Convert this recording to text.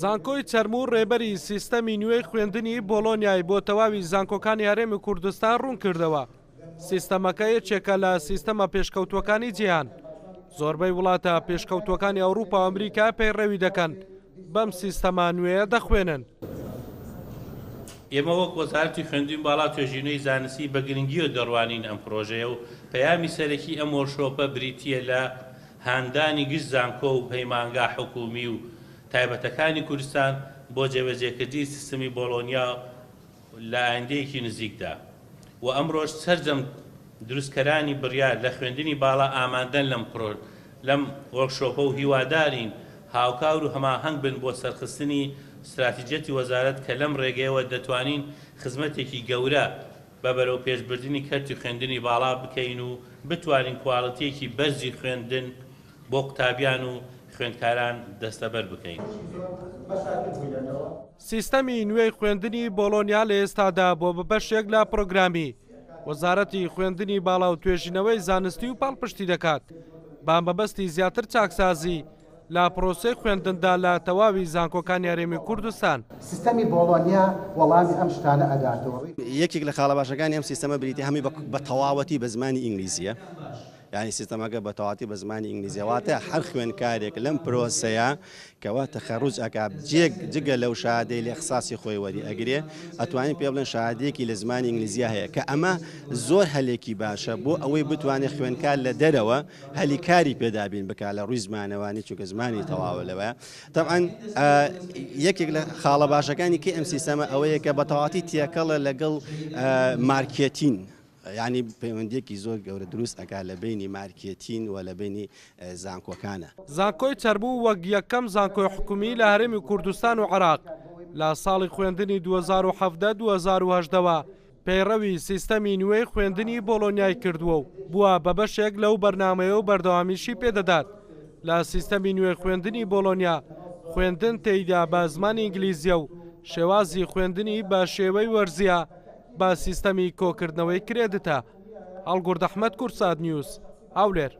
زانکۆی چەرموو ڕێبەری سیستەمی نوێی خوێندنی بۆلۆنیای بۆ تەواوی زانکۆکانی هەرێمی کوردستان ڕوون کردەوە. سیستەمەکە یەکێکە لە سیستەمە پێشکەوتوەکانی جیهان. زۆربەی وڵاتە پێشکەوتوەکانی ئەوروپا و ئەمریکا پەیڕەوی دەکەن بەم سیستەما نوێیە دەخوێنن. ئێمە وەک وەزارەتی خوێندنی باڵا توێژینەوەی زانستی بە گرنگیەوە دەڕوانین ئەم پرۆژەیە و پەیامی سەرەکی ئەم وەرشۆپە بریتیە لە هاندانی گشت زانکۆ و پەیمانگا حکومی و تایبەتەکانی کوردستان بۆ جێبەجێکردنی سیستەمی بۆلۆنیا لە ئایندەیەکی نزیکدا و ئەمڕۆژ سەرجەم دروستکەرانی بڕیار لە خوێندنی باڵا ئامادەن لەم وەرکشۆپە و هیوادارین هاوکار و هەماهەنگ بن بۆ سەرخستنی استراتیجەتی وەزارەت کە لەم ڕێگەیەوە دەتوانین خزمەتێکی گەورە بە بەرەو پێشبردننی کەرتی خوێندنی باڵا بکەین و بتوانین کواڵەتیەکی بەرزی خوێندن بۆ قوتابیان و خوێندکاران دەستەبەر بکەین. سیستەمی نوێی خوێندنی بۆلۆنیا لە ئێستادا بۆ بەشێک لە پرۆگرامی وەزارەتی خوێندنی باڵا و توێژینەوەی زانستی و پاڵپشتی دەکات بە مەبەستی زیاتر چاکسازی لا پرۆسەی خوێندندا لە تەواوی زانکۆکانی هەرێمی کوردستان. سیستەمی بۆلۆنیا وەڵامی ئەم شتانە ئەداتەوە. یەکێک لە خاڵە باشەکانی ئەم سیستەمە بریتی هەمی بە تەواوەتی بە زمانی ئینگلیزیە. یعنی سیستەمەکە بە تەواوەتی بە زمانی ئینگلیزیەواتە هەر خوێندکارێک لەم پرۆسەیە کەوا تەخەڕوج ئەکات جگە لەو شادەی لە اختصاسی خۆی وەری ئەگرێ ئەتوانین پێ بڵێن شادەیەکی لە زمانی ئینگلیزیە هەیە کە ئەمە زۆر هەلێکی باشە بۆ ئەوەی بتوانێت خوێندکار لە دەرەوە هەلی کاری پێدابین بکات لە ڕووی زمانەوانی چونکە زمانی تەواوە لەوەیە. طبعاً یەکێک لە خاڵە باشەکانی کە ئەم سیستەمە ئەوەیە کە بە تەواوەتی تێکەڵە لەگەڵ مارکێتین. یعنی پەیوەندیەکی زۆر گەورە دروست ئەکات لە بینی مارکێتین و لە بینی زانکۆکانە. زانکۆی چەربوو وەک یەکەم زانکۆی حکومی لە هەرێمی کوردستان و عێراق لە ساڵی خوێندنی 2017-2018ەوە پەیڕەوی سیستەمی نوێی خوێندنی بۆلۆنیای کردووە و بووە بە بەشێک لەو بەرنامەیە و بەردەوامیشی پێدەدات. لە سیستەمی نوێی خوێندنی بۆلۆنیا خوێندن تێیدا بە زمانی ئینگلیزیە و شێوازی خوێندنی بە شێوەی وەرزیە با سیستەمی کۆکردنەوەی کرێدتە. هەڵگورد ئەحمەد، کورسات نیوز، هەولێر.